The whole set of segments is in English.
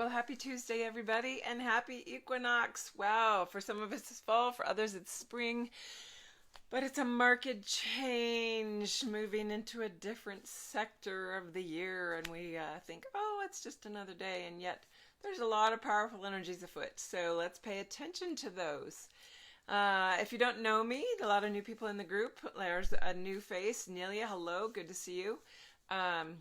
Well, happy Tuesday, everybody, and happy equinox. Wow, for some of us it's fall, for others it's spring, but it's a market change moving into a different sector of the year, and we think, oh, it's just another day, and yet there's a lot of powerful energies afoot, so let's pay attention to those. If you don't know me, a lot of new people in the group. There's a new face. Nelia, hello, good to see you. Um,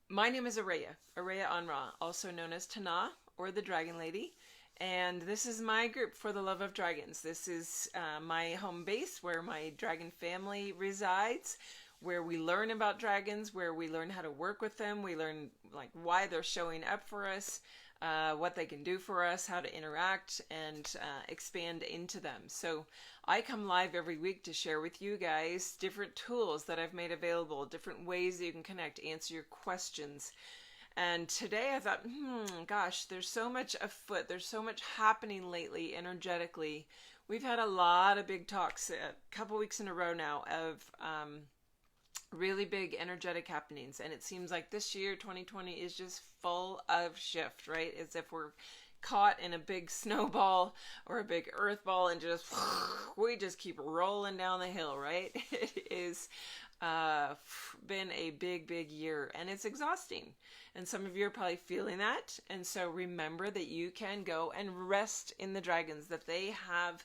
my name is Araya Anra, also known as Tana or the Dragon Lady. And this is my group for the love of dragons. This is my home base where my dragon family resides, where we learn about dragons, where we learn how to work with them. We learn like why they're showing up for us, what they can do for us, how to interact and expand into them. So I come live every week to share with you guys different tools that I've made available, different ways that you can connect, answer your questions. And today I thought, gosh, there's so much afoot. There's so much happening lately energetically. We've had a lot of big talks, a couple weeks in a row now, of really big energetic happenings. And it seems like this year, 2020, is just full of shift, right? As if we're caught in a big snowball or a big earth ball and just, we just keep rolling down the hill, right? It is been a big year, and it's exhausting, and some of you are probably feeling that. And so remember that you can go and rest in the dragons, that they have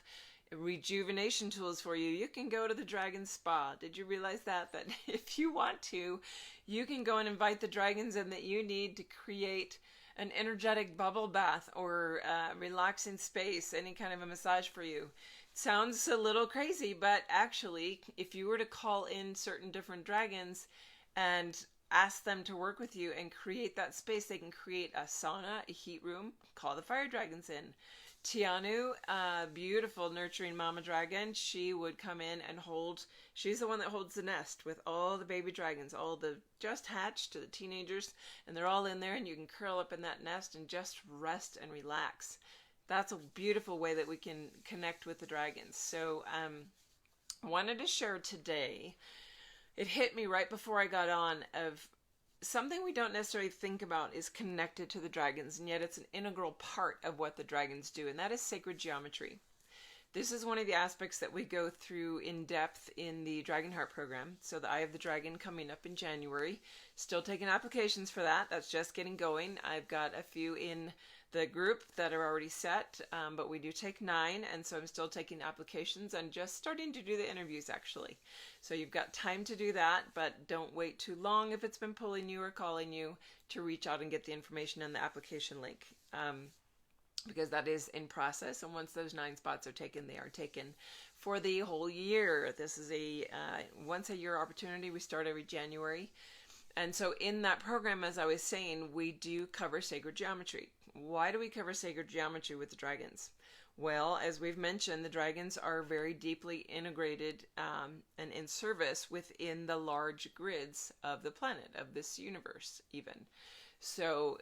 rejuvenation tools for you. You can go to the dragon spa. Did you realize that if you want to, you can go and invite the dragons in that you need to create an energetic bubble bath or relaxing space, any kind of a massage for you. Sounds a little crazy, but actually, if you were to call in certain different dragons and ask them to work with you and create that space, they can create a sauna, a heat room. Call the fire dragons in. Tianu, beautiful nurturing mama dragon, she would come in and she's the one that holds the nest with all the baby dragons, all the just hatched to the teenagers, and they're all in there, and you can curl up in that nest and just rest and relax. That's a beautiful way that we can connect with the dragons. So wanted to share today, it hit me right before I got on, of something we don't necessarily think about is connected to the dragons, and yet it's an integral part of what the dragons do, and that is sacred geometry. This is one of the aspects that we go through in depth in the Dragon Heart program. So the Eye of the Dragon coming up in January. Still taking applications for that. That's just getting going. I've got a few in the group that are already set, but we do take 9, and so I'm still taking applications and just starting to do the interviews actually. So you've got time to do that, but don't wait too long if it's been pulling you or calling you to reach out and get the information and the application link. Because that is in process, and once those 9 spots are taken, they are taken for the whole year. This is a once a year opportunity. We start every January. And so in that program, as I was saying, we do cover sacred geometry. Why do we cover sacred geometry with the dragons? Well, as we've mentioned, the dragons are very deeply integrated and in service within the large grids of the planet, of this universe even. So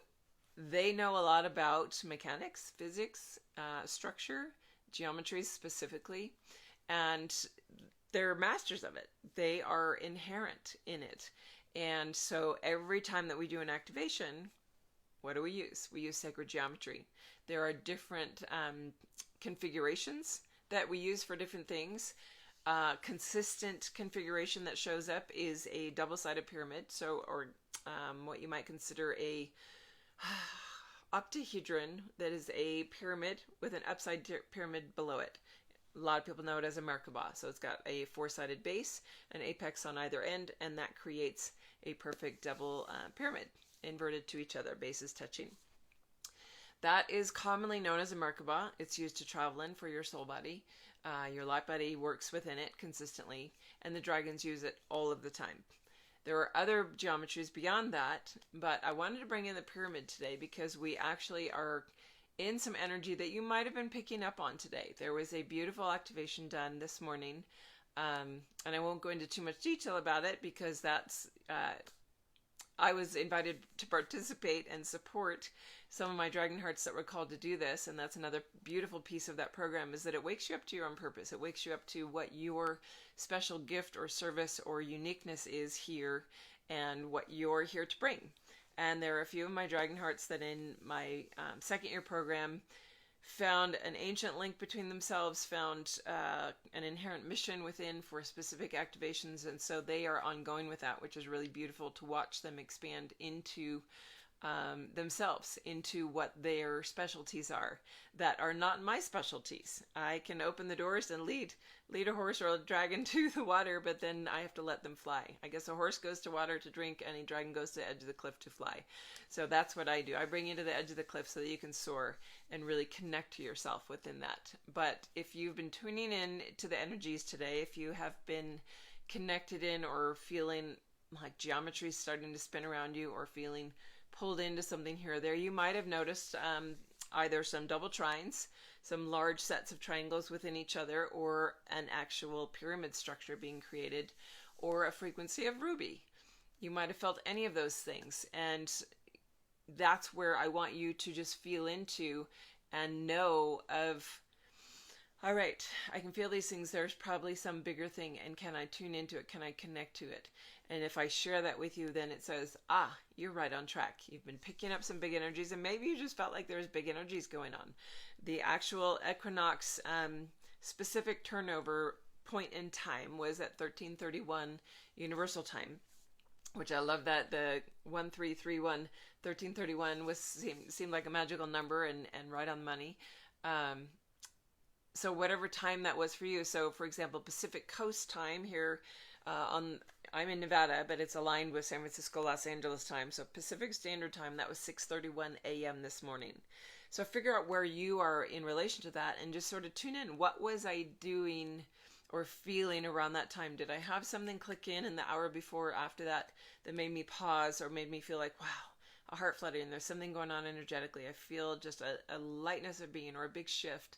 they know a lot about mechanics, physics, structure, geometry specifically, and they're masters of it. They are inherent in it. And so every time that we do an activation, what do we use? We use sacred geometry. There are different configurations that we use for different things. Consistent configuration that shows up is a double-sided pyramid, or what you might consider a octahedron, that is a pyramid with an upside pyramid below it. A lot of people know it as a Merkaba. So it's got a 4-sided base, an apex on either end, and that creates a perfect double pyramid, inverted to each other, bases touching. That is commonly known as a Merkaba. It's used to travel in for your soul body. Your light body works within it consistently, and the dragons use it all of the time. There are other geometries beyond that, but I wanted to bring in the pyramid today because we actually are in some energy that you might have been picking up on today. There was a beautiful activation done this morning, and I won't go into too much detail about it because that's I was invited to participate and support some of my dragon hearts that were called to do this, and that's another beautiful piece of that program, is that it wakes you up to your own purpose. It wakes you up to what your special gift or service or uniqueness is here and what you're here to bring. And there are a few of my dragon hearts that in my second year program found an ancient link between themselves, found an inherent mission within for specific activations, and so they are ongoing with that, which is really beautiful to watch them expand into themselves, into what their specialties are that are not my specialties. I can open the doors and lead a horse or a dragon to the water, but then I have to let them fly. I guess a horse goes to water to drink and a dragon goes to the edge of the cliff to fly. So that's what I do. I bring you to the edge of the cliff so that you can soar and really connect to yourself within that. But if you've been tuning in to the energies today, if you have been connected in or feeling like geometry is starting to spin around you, or feeling pulled into something here or there, you might have noticed either some double trines, some large sets of triangles within each other, or an actual pyramid structure being created, or a frequency of ruby. You might have felt any of those things, and that's where I want you to just feel into and know of, all right, I can feel these things. There's probably some bigger thing, and can I tune into it? Can I connect to it? And if I share that with you, then it says, you're right on track. You've been picking up some big energies, and maybe you just felt like there was big energies going on. The actual equinox specific turnover point in time was at 1331 Universal Time, which I love that the 1331, 1331 seemed like a magical number and right on the money. So whatever time that was for you. So for example, Pacific Coast time here I'm in Nevada, but it's aligned with San Francisco, Los Angeles time. So Pacific Standard Time, that was 6:31 a.m. this morning. So figure out where you are in relation to that and just sort of tune in. What was I doing or feeling around that time? Did I have something click in the hour before or after that made me pause or made me feel like, wow, a heart fluttering, there's something going on energetically. I feel just a lightness of being or a big shift.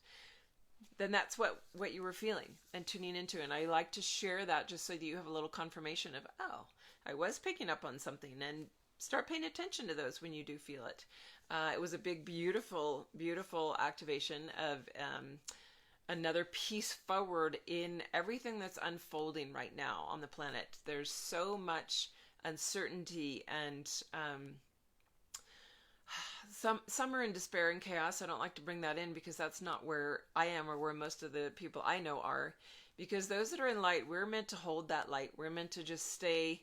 Then that's what you were feeling and tuning into. And I like to share that just so that you have a little confirmation of, I was picking up on something, and start paying attention to those when you do feel it. It was a big, beautiful, beautiful activation of another piece forward in everything that's unfolding right now on the planet. There's so much uncertainty and some are in despair and chaos. I don't like to bring that in because that's not where I am or where most of the people I know are. Because those that are in light, we're meant to hold that light. We're meant to just stay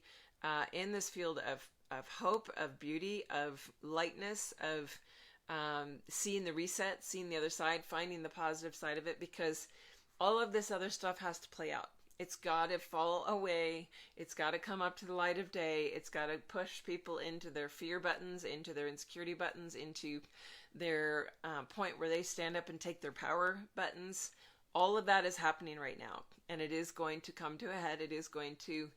in this field of hope, of beauty, of lightness, of seeing the reset, seeing the other side, finding the positive side of it, because all of this other stuff has to play out. It's got to fall away. It's got to come up to the light of day. It's got to push people into their fear buttons, into their insecurity buttons, into their point where they stand up and take their power buttons. All of that is happening right now, and it is going to come to a head. It is going to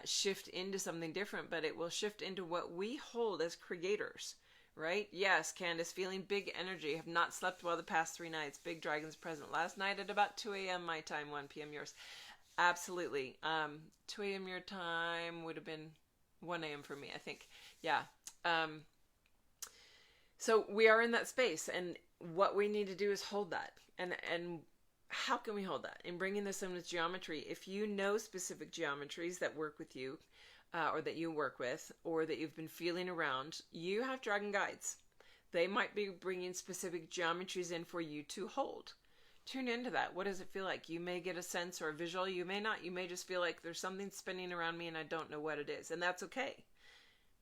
shift into something different, but it will shift into what we hold as creators, right? Yes, Candace, feeling big energy. Have not slept well the past 3 nights. Big dragons present. Last night at about 2 a.m. my time, 1 p.m. yours. Absolutely. 2 a.m. your time would have been 1 a.m. for me, I think. Yeah. So we are in that space, and what we need to do is hold that. And how can we hold that? In bringing this in with geometry, if you know specific geometries that work with you, or that you work with, or that you've been feeling around, you have dragon guides. They might be bringing specific geometries in for you to hold. Tune into that. What does it feel like? You may get a sense or a visual. You may not. You may just feel like there's something spinning around me and I don't know what it is. And that's okay.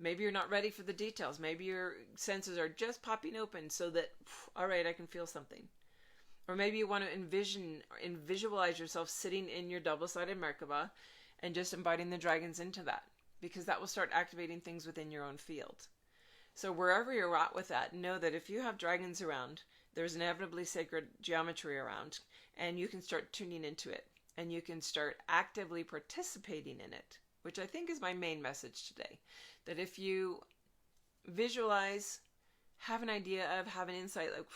Maybe you're not ready for the details. Maybe your senses are just popping open so that, all right, I can feel something. Or maybe you want to envision and visualize yourself sitting in your double-sided Merkaba and just inviting the dragons into that, because that will start activating things within your own field. So wherever you're at with that, know that if you have dragons around, there's inevitably sacred geometry around, and you can start tuning into it, and you can start actively participating in it, which I think is my main message today. That if you visualize, have an idea of, have an insight, like,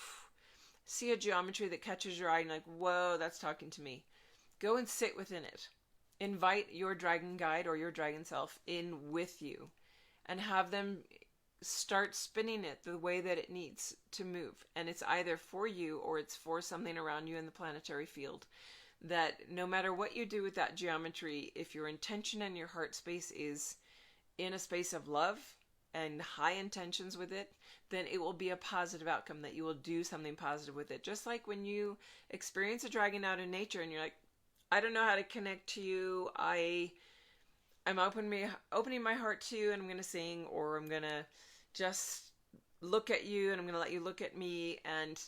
see a geometry that catches your eye and like, whoa, that's talking to me. Go and sit within it. Invite your dragon guide or your dragon self in with you and have them start spinning it the way that it needs to move. And it's either for you or it's for something around you in the planetary field. That no matter what you do with that geometry, if your intention and your heart space is in a space of love and high intentions with it, then it will be a positive outcome, that you will do something positive with it. Just like when you experience a dragon out in nature and you're like, I don't know how to connect to you. I'm opening my heart to you, and I'm going to sing, or I'm going to just look at you and I'm going to let you look at me, and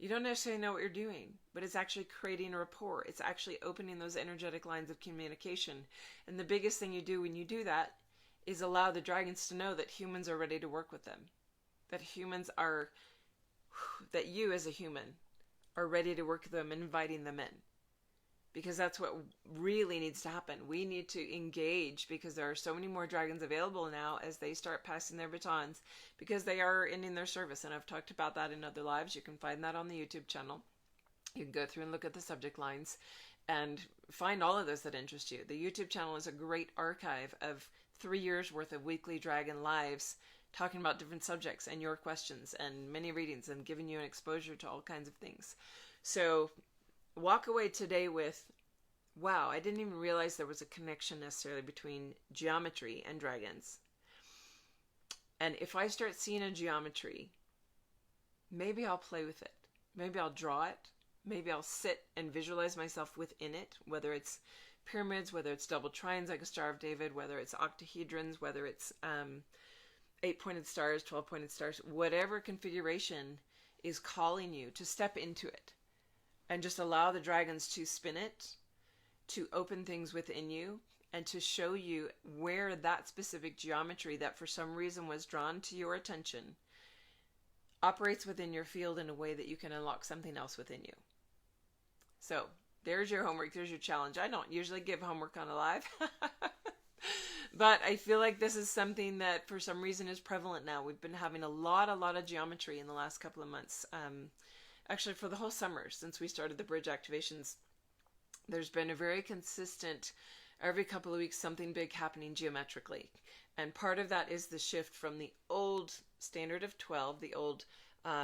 you don't necessarily know what you're doing, but it's actually creating a rapport. It's actually opening those energetic lines of communication. And the biggest thing you do when you do that is allow the dragons to know that humans are ready to work with them. That that you as a human are ready to work with them, inviting them in. Because that's what really needs to happen. We need to engage, because there are so many more dragons available now as they start passing their batons, because they are ending their service. And I've talked about that in other lives. You can find that on the YouTube channel. You can go through and look at the subject lines and find all of those that interest you. The YouTube channel is a great archive of 3 years worth of weekly dragon lives, talking about different subjects and your questions and many readings, and giving you an exposure to all kinds of things. So walk away today with, wow, I didn't even realize there was a connection necessarily between geometry and dragons. And if I start seeing a geometry, maybe I'll play with it. Maybe I'll draw it. Maybe I'll sit and visualize myself within it, whether it's pyramids, whether it's double trines like a Star of David, whether it's octahedrons, whether it's 8-pointed stars, 12-pointed stars, whatever configuration is calling you to step into it. And just allow the dragons to spin it, to open things within you, and to show you where that specific geometry that for some reason was drawn to your attention operates within your field in a way that you can unlock something else within you. So there's your homework. There's your challenge. I don't usually give homework on a live, but I feel like this is something that for some reason is prevalent now. We've been having a lot of geometry in the last couple of months. Actually, for the whole summer, since we started the bridge activations, there's been a very consistent, every couple of weeks, something big happening geometrically. And part of that is the shift from the old standard of 12, the old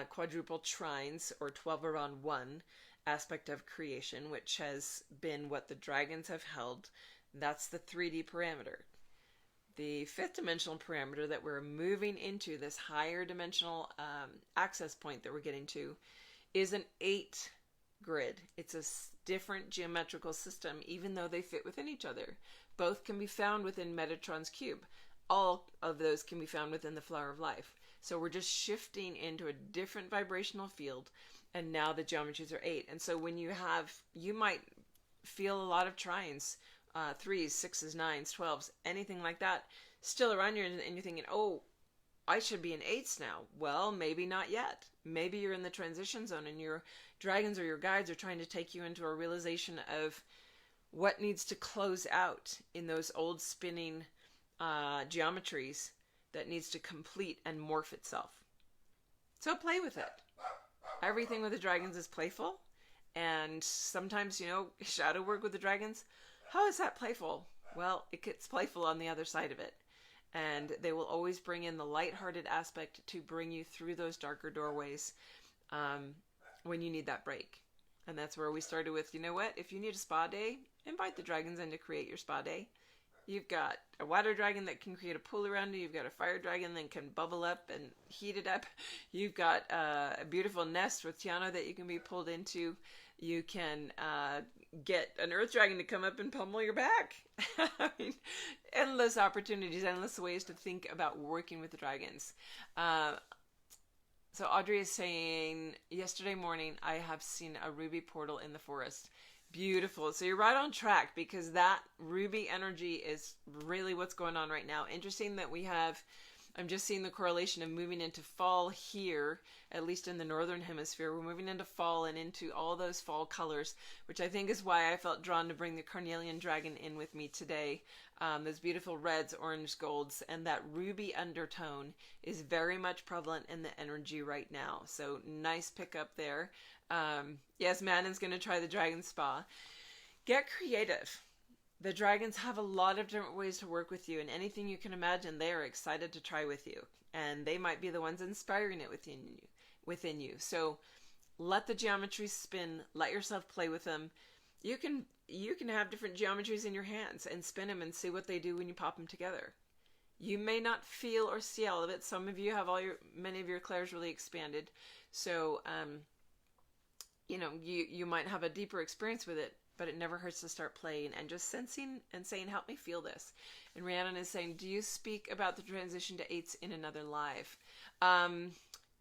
quadruple trines, or 12 around 1 aspect of creation, which has been what the dragons have held. That's the 3D parameter. The 5th dimensional parameter that we're moving into, this higher dimensional access point that we're getting to, is an 8 grid. It's a different geometrical system, even though they fit within each other. Both can be found within Metatron's cube. All of those can be found within the Flower of Life. So we're just shifting into a different vibrational field, and now the geometries are 8. And so when you might feel a lot of trines, 3s, 6s, 9s, 12s, anything like that, still around you, and you're thinking, oh, I should be in 8s now. Well, maybe not yet. Maybe you're in the transition zone and your dragons or your guides are trying to take you into a realization of what needs to close out in those old spinning geometries that needs to complete and morph itself. So play with it. Everything with the dragons is playful. And sometimes, shadow work with the dragons, how is that playful? Well, it gets playful on the other side of it. And they will always bring in the lighthearted aspect to bring you through those darker doorways when you need that break. And that's where we started with, you know what? If you need a spa day, invite the dragons in to create your spa day. You've got a water dragon that can create a pool around you. You've got a fire dragon that can bubble up and heat it up. You've got a beautiful nest with Tiana that you can be pulled into. You can get an earth dragon to come up and pummel your back. I mean, endless opportunities, endless ways to think about working with the dragons. So Audrey is saying, yesterday morning I have seen a ruby portal in the forest. Beautiful. So you're right on track, because that ruby energy is really what's going on right now. Interesting that I'm just seeing the correlation of moving into fall here, at least in the northern hemisphere. We're moving into fall and into all those fall colors, which I think is why I felt drawn to bring the carnelian dragon in with me today. Those beautiful reds, orange, golds, and that ruby undertone is very much prevalent in the energy right now. So nice pickup there. Yes, Manon's going to try the dragon spa. Get creative. The dragons have a lot of different ways to work with you, and anything you can imagine, they are excited to try with you. And they might be the ones inspiring it within you. So let the geometry spin. Let yourself play with them. you can have different geometries in your hands and spin them and see what they do when you pop them together. You may not feel or see all of it. Some of you have many of your clairs really expanded. So, you might have a deeper experience with it, but it never hurts to start playing and just sensing and saying, help me feel this. And Rhiannon is saying, do you speak about the transition to eights in another live?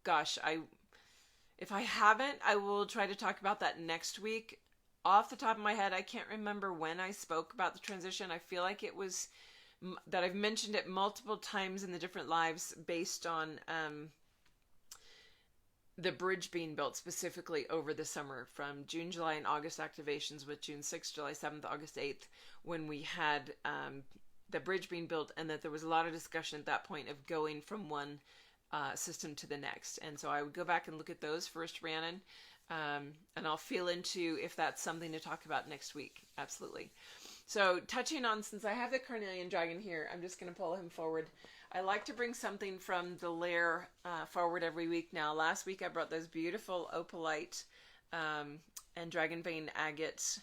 Gosh, if I haven't, I will try to talk about that next week. Off the top of my head, I can't remember when I spoke about the transition. I feel like it was that I've mentioned it multiple times in the different lives based on the bridge being built specifically over the summer from June, July, and August activations with June 6th, July 7th, August 8th, when we had the bridge being built, and that there was a lot of discussion at that point of going from one system to the next. And so I would go back and look at those first, Rhiannon, and I'll feel into if that's something to talk about next week. Absolutely. So touching on, since I have the Carnelian Dragon here, I'm just going to pull him forward. I like to bring something from the lair forward every week now. Last week I brought those beautiful opalite and dragon vein agate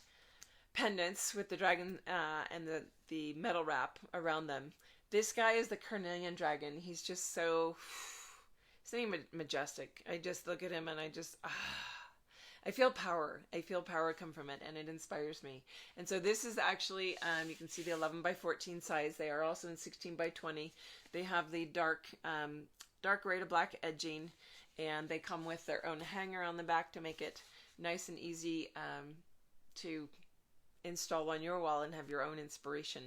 pendants with the dragon and the metal wrap around them. This guy is the Carnelian Dragon. He's just so, he's majestic. I just look at him and I just, I feel power. I feel power come from it, and it inspires me. And so this is actually, you can see the 11 by 14 size. They are also in 16 by 20. They have the dark gray to black edging, and they come with their own hanger on the back to make it nice and easy to install on your wall and have your own inspiration.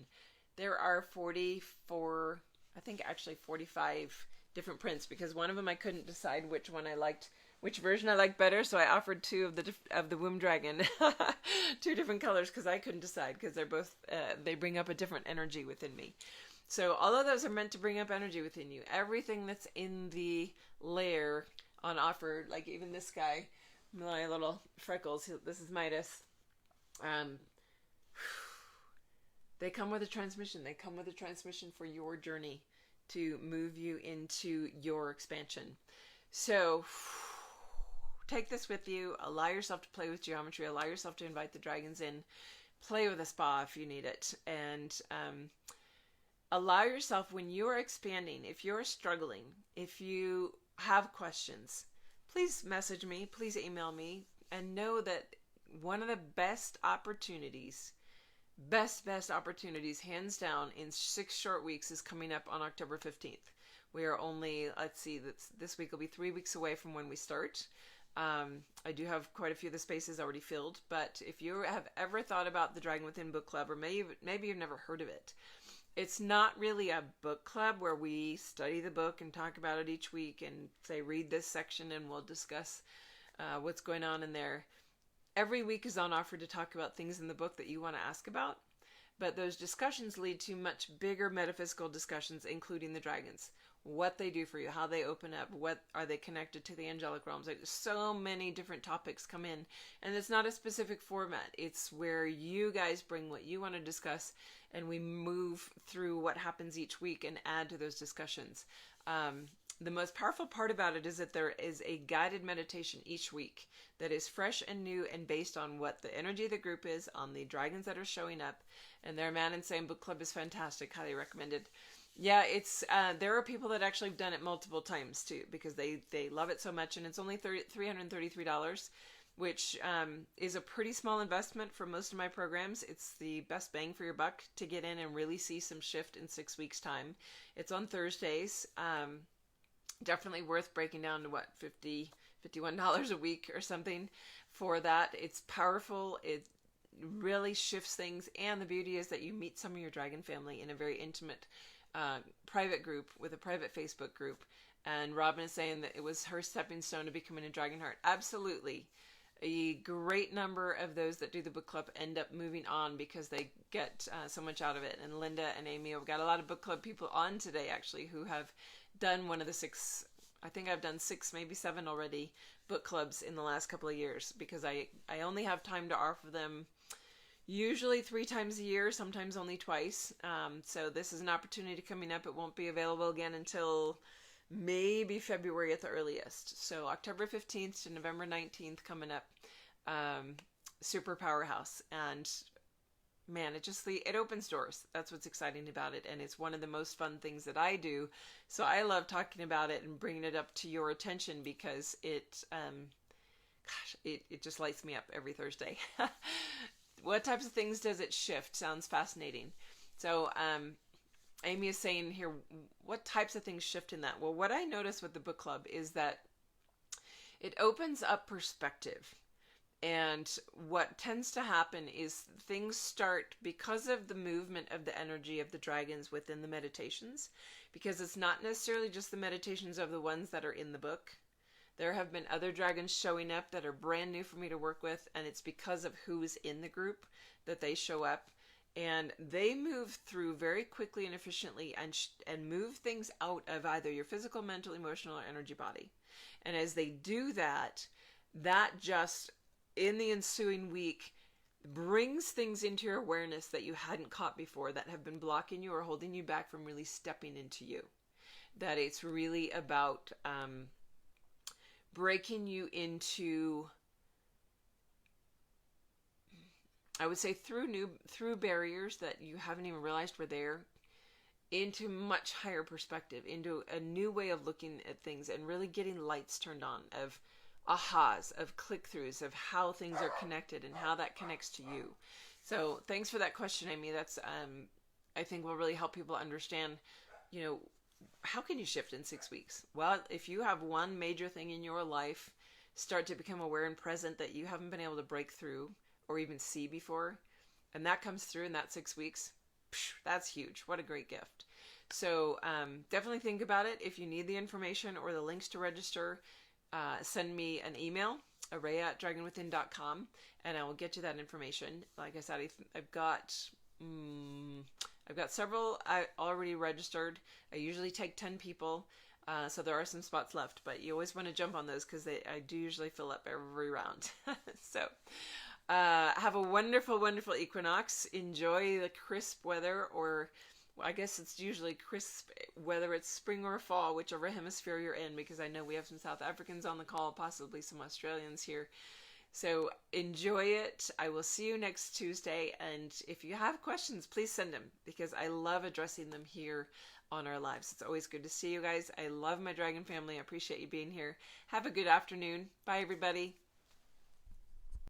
There are 44, I think actually 45 different prints, because one of them I couldn't decide which one I liked, which version I liked better, so I offered two of the Womb Dragon, two different colors, because I couldn't decide, because they're both, they bring up a different energy within me. So all of those are meant to bring up energy within you. Everything that's in the layer on offer, like even this guy, my little freckles, this is Midas, they come with a transmission. They come with a transmission for your journey to move you into your expansion. So take this with you. Allow yourself to play with geometry. Allow yourself to invite the dragons in. Play with a spa if you need it. And allow yourself, when you are expanding, if you're struggling, if you have questions, please message me, please email me, and know that one of the best opportunities, hands down, in 6 short weeks is coming up on October 15th. We are only, let's see, this week will be 3 weeks away from when we start. I do have quite a few of the spaces already filled, but if you have ever thought about the Dragon Within Book Club, or maybe you've never heard of it, it's not really a book club where we study the book and talk about it each week and say, read this section and we'll discuss what's going on in there. Every week is on offer to talk about things in the book that you want to ask about, but those discussions lead to much bigger metaphysical discussions, including the dragons, what they do for you, how they open up, what are they connected to the angelic realms. Like, so many different topics come in, and it's not a specific format. It's where you guys bring what you want to discuss, and we move through what happens each week and add to those discussions. The most powerful part about it is that there is a guided meditation each week that is fresh and new and based on what the energy of the group is, on the dragons that are showing up. And their Man Insane Book Club is fantastic. Highly recommended. Yeah, it's there are people that actually have done it multiple times too, because they love it so much, and it's only $333, which is a pretty small investment for most of my programs. It's the best bang for your buck to get in and really see some shift in 6 weeks' time. It's on Thursdays. Definitely worth breaking down to what, $51 a week or something for that. It's powerful. It really shifts things, and the beauty is that you meet some of your dragon family in a very intimate private group with a private Facebook group. And Robin is saying that it was her stepping stone to becoming a dragon heart. Absolutely. A great number of those that do the book club end up moving on because they get so much out of it. And Linda and Amy, I've got a lot of book club people on today actually who have done one of the 6, I think I've done 6, maybe 7 already, book clubs in the last couple of years, because I only have time to offer them usually 3 times a year, sometimes only twice. So this is an opportunity coming up. It won't be available again until maybe February at the earliest. So October 15th to November 19th coming up. super powerhouse. And man, it opens doors. That's what's exciting about it, and it's one of the most fun things that I do. So I love talking about it and bringing it up to your attention because it just lights me up every Thursday. What types of things does it shift? Sounds fascinating. So Amy is saying here, what types of things shift in that? Well, what I notice with the book club is that it opens up perspective. And what tends to happen is things start because of the movement of the energy of the dragons within the meditations, because it's not necessarily just the meditations of the ones that are in the book. There have been other dragons showing up that are brand new for me to work with, and it's because of who is in the group that they show up. And they move through very quickly and efficiently and move things out of either your physical, mental, emotional, or energy body. And as they do that, that just in the ensuing week brings things into your awareness that you hadn't caught before, that have been blocking you or holding you back from really stepping into you. That it's really about breaking you into, I would say, through barriers that you haven't even realized were there, into much higher perspective, into a new way of looking at things, and really getting lights turned on of ahas, of click-throughs, of how things are connected and how that connects to you. So thanks for that question, Amy. That's I think will really help people understand, how can you shift in 6 weeks? Well, if you have one major thing in your life start to become aware and present that you haven't been able to break through or even see before, and that comes through in that 6 weeks, that's huge. What a great gift. So definitely think about it. If you need the information or the links to register, send me an email, araya@dragonwithin.com, and I will get you that information. Like I said, I've got several I already registered. I usually take 10 people, so there are some spots left, but you always want to jump on those because I do usually fill up every round. So have a wonderful, wonderful equinox. Enjoy the crisp weather, or I guess it's usually crisp, whether it's spring or fall, whichever hemisphere you're in, because I know we have some South Africans on the call, possibly some Australians here. So enjoy it. I will see you next Tuesday. And if you have questions, please send them, because I love addressing them here on our lives. It's always good to see you guys. I love my dragon family. I appreciate you being here. Have a good afternoon. Bye, everybody.